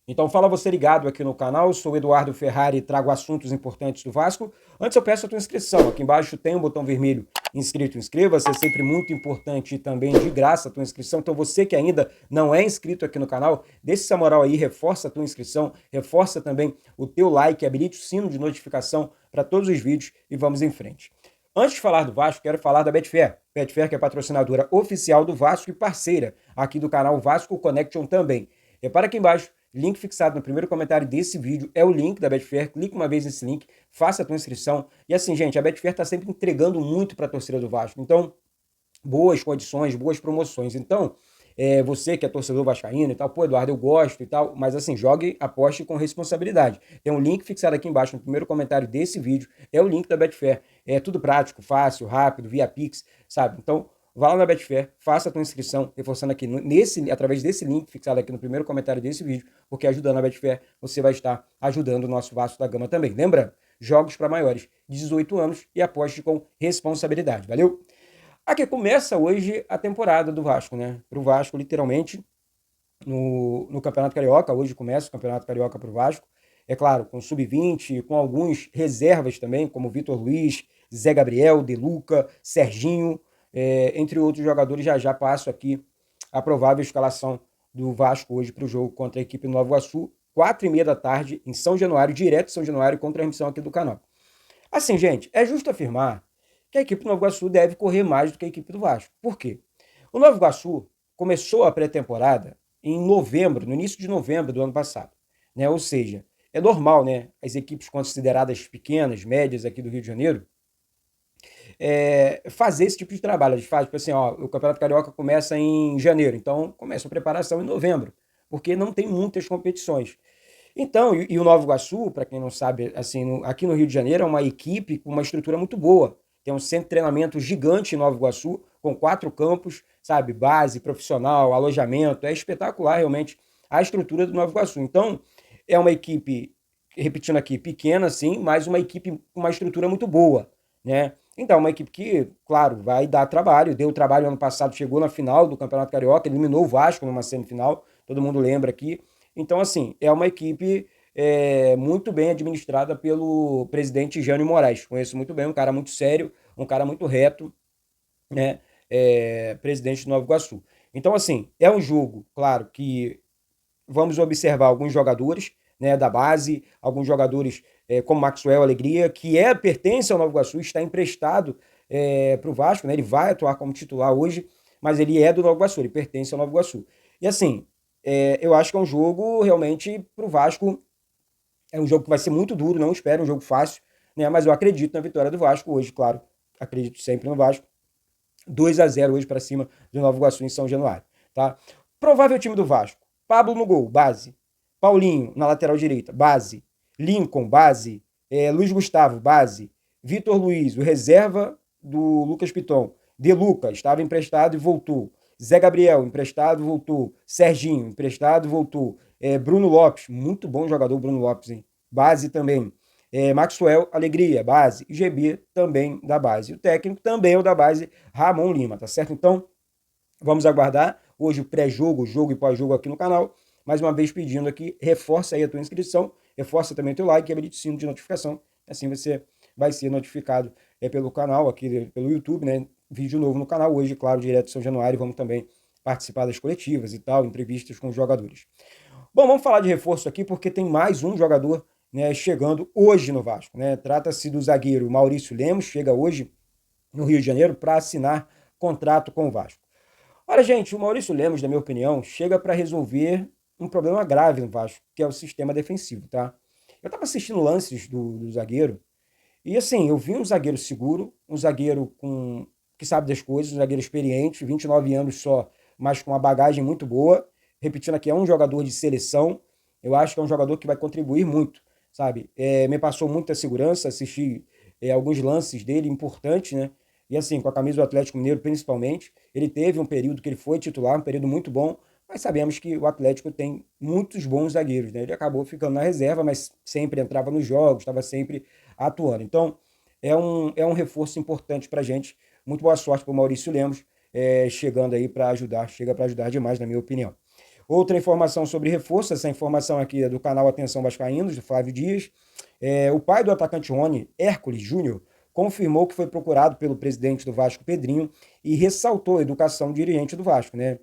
Então fala você ligado aqui no canal, sou o Eduardo Ferrari e trago assuntos importantes do Vasco. Antes eu peço a tua inscrição, aqui embaixo tem um botão vermelho inscrito, inscreva-se, é sempre muito importante e também de graça a tua inscrição. Então você que ainda não é inscrito aqui no canal, deixa essa moral aí, reforça a tua inscrição, reforça também o teu like, habilite o sino de notificação para todos os vídeos e vamos em frente. Antes de falar do Vasco, quero falar da Betfair. Betfair que é patrocinadora oficial do Vasco e parceira aqui do canal Vasco Connection também. Repara aqui embaixo, link fixado no primeiro comentário desse vídeo é o link da Betfair. Clica uma vez nesse link, faça a tua inscrição. E assim, gente, a Betfair está sempre entregando muito para a torcida do Vasco. Então, boas condições, boas promoções. Então, você que é torcedor vascaíno e tal, pô, Eduardo, eu gosto e tal, mas assim, jogue, aposte com responsabilidade. Tem um link fixado aqui embaixo no primeiro comentário desse vídeo, é o link da Betfair. É tudo prático, fácil, rápido, via Pix, sabe? Então, vá lá na Betfair, faça a tua inscrição, reforçando aqui através desse link fixado aqui no primeiro comentário desse vídeo, porque ajudando a Betfair, você vai estar ajudando o nosso Vasco da Gama também. Lembrando, jogos para maiores de 18 anos e aposte com responsabilidade. Valeu? Aqui começa hoje a temporada do Vasco, né? Para o Vasco, literalmente, no Campeonato Carioca. Hoje começa o Campeonato Carioca para o Vasco. É claro, com sub-20, com alguns reservas também, como Vitor Luiz, Zé Gabriel, De Luca, Serginho, entre outros jogadores. Já passo aqui a provável escalação do Vasco hoje para o jogo contra a equipe do Nova Iguaçu, 4h30 da tarde, em São Januário, direto de São Januário, com transmissão aqui do canal. Assim, gente, é justo afirmar que a equipe do Nova Iguaçu deve correr mais do que a equipe do Vasco. Por quê? O Nova Iguaçu começou a pré-temporada em novembro, no início de novembro do ano passado, né? Ou seja, é normal, né? As equipes consideradas pequenas, médias aqui do Rio de Janeiro, fazer esse tipo de trabalho. Eles fazem, tipo assim, ó, o Campeonato Carioca começa em janeiro, então começa a preparação em novembro, porque não tem muitas competições. Então, e o Nova Iguaçu, para quem não sabe, assim, aqui no Rio de Janeiro é uma equipe com uma estrutura muito boa. Tem um centro de treinamento gigante em Nova Iguaçu, com 4 campos, sabe, base, profissional, alojamento. É espetacular realmente a estrutura do Nova Iguaçu. Então, é uma equipe, repetindo aqui, pequena, sim, mas uma equipe com uma estrutura muito boa, né? Então, uma equipe que, claro, vai dar trabalho, deu trabalho ano passado, chegou na final do Campeonato Carioca, eliminou o Vasco numa semifinal, todo mundo lembra aqui. Então, assim, é uma equipe muito bem administrada pelo presidente Jânio Moraes. Conheço muito bem, um cara muito sério, um cara muito reto, né? Presidente do Nova Iguaçu. Então, assim, é um jogo, claro, que vamos observar alguns jogadores, né, da base, alguns jogadores como Maxwell Alegria, que pertence ao Nova Iguaçu, está emprestado para o Vasco, né? Ele vai atuar como titular hoje, mas ele é do Nova Iguaçu, ele pertence ao Nova Iguaçu. E assim, eu acho que é um jogo realmente para o Vasco, é um jogo que vai ser muito duro, não espero um jogo fácil, né? Mas eu acredito na vitória do Vasco hoje, claro, acredito sempre no Vasco. 2-0 hoje para cima do Nova Iguaçu em São Januário, tá? Provável time do Vasco: Pablo no gol, base. Paulinho na lateral direita, base. Lincoln, base. Luiz Gustavo, base. Vitor Luiz, o reserva do Lucas Piton. De Luca, estava emprestado e voltou. Zé Gabriel, emprestado, voltou. Serginho, emprestado, voltou. Bruno Lopes, muito bom jogador, Bruno Lopes, hein? Base também. Maxwell Alegria, base. E GB também da base. O técnico também é o da base, Ramon Lima, tá certo? Então, vamos aguardar hoje o pré-jogo, jogo e pós-jogo aqui no canal. Mais uma vez pedindo aqui, reforça aí a tua inscrição, reforça também o teu like e habilite o sino de notificação. Assim você vai ser notificado pelo canal, aqui pelo YouTube, né? Vídeo novo no canal hoje, claro, direto de São Januário. Vamos também participar das coletivas e tal, entrevistas com os jogadores. Bom, vamos falar de reforço aqui porque tem mais um jogador, né, chegando hoje no Vasco, né? Trata-se do zagueiro Maurício Lemos, chega hoje no Rio de Janeiro para assinar contrato com o Vasco. Olha, gente, o Maurício Lemos, na minha opinião, chega para resolver um problema grave no Vasco, que é o sistema defensivo, tá? Eu estava assistindo lances do zagueiro e, assim, eu vi um zagueiro seguro, um zagueiro que sabe das coisas, um zagueiro experiente, 29 anos só, mas com uma bagagem muito boa. Repetindo aqui, é um jogador de seleção. Eu acho que é um jogador que vai contribuir muito, sabe? Me passou muita segurança, assisti alguns lances dele importantes, né? E assim, com a camisa do Atlético Mineiro principalmente, ele teve um período que ele foi titular, um período muito bom, mas sabemos que o Atlético tem muitos bons zagueiros, né? Ele acabou ficando na reserva, mas sempre entrava nos jogos, estava sempre atuando. Então, é um reforço importante para a gente. Muito boa sorte para o Maurício Lemos, chegando aí para ajudar, chega para ajudar demais, na minha opinião. Outra informação sobre reforço, essa informação aqui é do canal Atenção Vascaínos, do Flávio Dias. O pai do atacante Rony, Hércules Júnior, confirmou que foi procurado pelo presidente do Vasco, Pedrinho, e ressaltou a educação do dirigente do Vasco, né?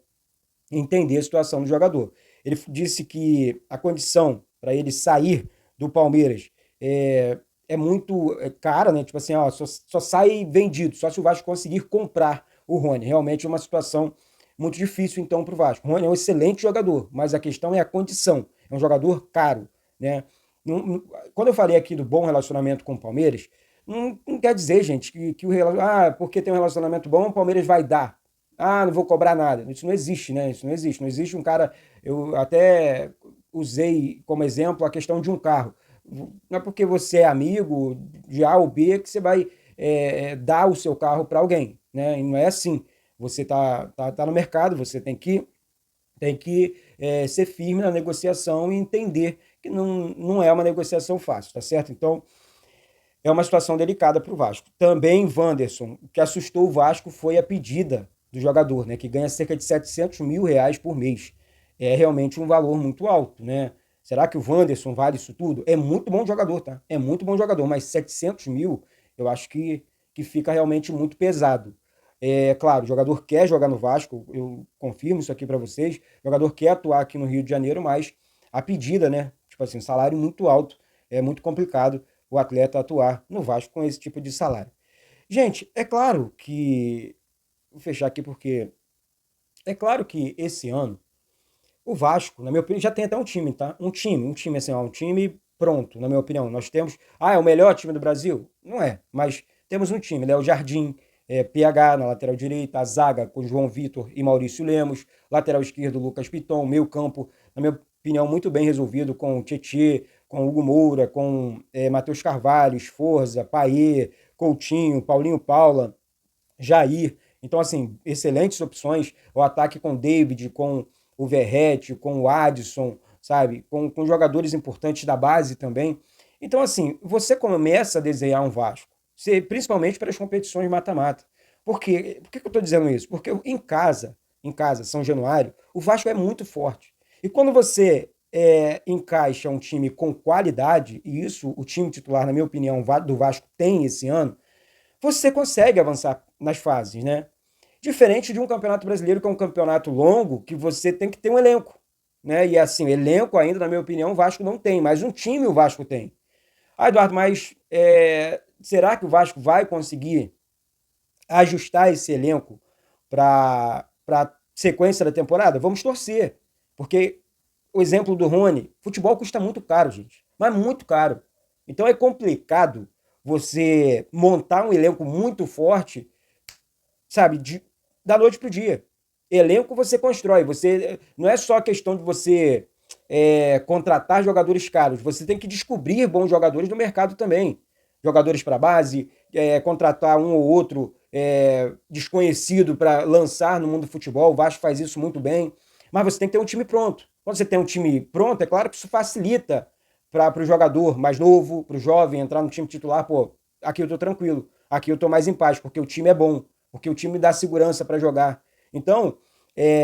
Entender a situação do jogador. Ele disse que a condição para ele sair do Palmeiras é muito cara, né? Tipo assim, ó, só sai vendido, só se o Vasco conseguir comprar o Rony. Realmente é uma situação muito difícil, então, para o Vasco. O Rony é um excelente jogador, mas a questão é a condição. É um jogador caro, né? Quando eu falei aqui do bom relacionamento com o Palmeiras, não quer dizer, gente, que o relacionamento. Ah, porque tem um relacionamento bom, o Palmeiras vai dar. Ah, não vou cobrar nada. Isso não existe, né? Isso não existe. Não existe um cara. Eu até usei como exemplo a questão de um carro. Não é porque você é amigo de A ou B que você vai dar o seu carro para alguém, né? E não é assim. Você tá no mercado, você tem que ser firme na negociação e entender que não é uma negociação fácil, tá certo? Então, é uma situação delicada para o Vasco. Também, Wanderson, o que assustou o Vasco foi a pedida do jogador, né, que ganha cerca de 700 mil reais por mês. É realmente um valor muito alto, né? Será que o Wanderson vale isso tudo? É muito bom jogador, tá? É muito bom jogador, mas 700 mil eu acho que fica realmente muito pesado. É claro, o jogador quer jogar no Vasco, eu confirmo isso aqui para vocês. O jogador quer atuar aqui no Rio de Janeiro, mas a pedida, né? Tipo assim, um salário muito alto, é muito complicado o atleta atuar no Vasco com esse tipo de salário. Gente, é claro que. Vou fechar aqui porque. É claro que esse ano, o Vasco, na minha opinião, já tem até um time, tá? Um time assim, ó, um time pronto, na minha opinião. Nós temos. Ah, é o melhor time do Brasil? Não é, mas temos um time, Léo Jardim, PH na lateral direita, a zaga com João Vitor e Maurício Lemos, lateral esquerdo Lucas Piton, meio campo, na minha opinião, muito bem resolvido com o Tietê, com Hugo Moura, com Matheus Carvalho, Esforza, Paê, Coutinho, Paulinho Paula, Jair. Então, assim, excelentes opções. O ataque com o David, com o Verratti, com o Adson, sabe? Com jogadores importantes da base também. Então, assim, você começa a desenhar um Vasco, principalmente para as competições mata-mata. Por que eu estou dizendo isso? Porque em casa, São Januário, o Vasco é muito forte. E quando você encaixa um time com qualidade, e isso o time titular, na minha opinião, do Vasco tem esse ano, você consegue avançar nas fases, né? Diferente de um campeonato brasileiro, que é um campeonato longo, que você tem que ter um elenco, né? E assim, elenco ainda, na minha opinião, o Vasco não tem, mas um time o Vasco tem. Ah, Eduardo, mas será que o Vasco vai conseguir ajustar esse elenco para sequência da temporada? Vamos torcer, porque o exemplo do Rony, futebol custa muito caro, gente, mas muito caro. Então é complicado você montar um elenco muito forte, sabe, da noite pro dia. Elenco você constrói, você não é só questão de você contratar jogadores caros, você tem que descobrir bons jogadores no mercado também. Jogadores para base, contratar um ou outro desconhecido para lançar no mundo do futebol. O Vasco faz isso muito bem, mas você tem que ter um time pronto. Quando você tem um time pronto, é claro que isso facilita para o jogador mais novo, para o jovem entrar no time titular. Pô, aqui eu tô tranquilo, aqui eu tô mais em paz, porque o time é bom, porque o time dá segurança para jogar. Então,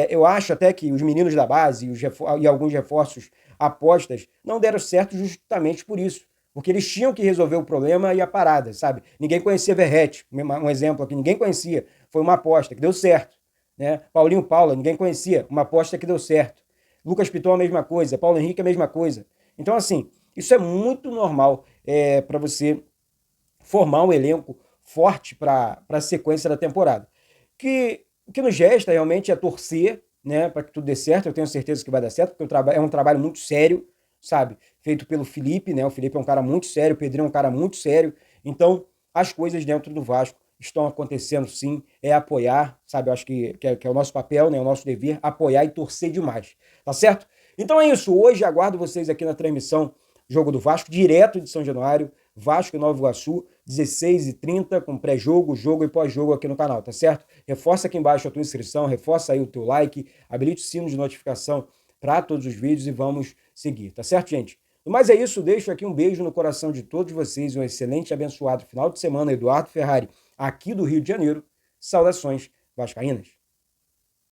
eu acho até que os meninos da base e alguns reforços apostas não deram certo justamente por isso. Porque eles tinham que resolver o problema e a parada, sabe? Ninguém conhecia Verratti, um exemplo aqui, ninguém conhecia. Foi uma aposta que deu certo. Né? Paulinho Paula, ninguém conhecia, uma aposta que deu certo. Lucas Piton, a mesma coisa. Paulo Henrique, a mesma coisa. Então, assim, isso é muito normal para você formar um elenco forte para a sequência da temporada. O que nos resta realmente é torcer, né, para que tudo dê certo. Eu tenho certeza que vai dar certo, porque é um trabalho muito sério, sabe? Feito pelo Felipe, né? O Felipe é um cara muito sério, o Pedrinho é um cara muito sério. Então, as coisas dentro do Vasco estão acontecendo sim, é apoiar, sabe? Eu acho que é o nosso papel, né? O nosso dever, apoiar e torcer demais, tá certo? Então é isso, hoje aguardo vocês aqui na transmissão Jogo do Vasco, direto de São Januário, Vasco e Nova Iguaçu, 16h30, com pré-jogo, jogo e pós-jogo aqui no canal, tá certo? Reforça aqui embaixo a tua inscrição, reforça aí o teu like, habilite o sino de notificação para todos os vídeos e vamos seguir, tá certo, gente? Mas é isso, deixo aqui um beijo no coração de todos vocês, um excelente e abençoado final de semana, Eduardo Ferrari, aqui do Rio de Janeiro. Saudações vascaínas.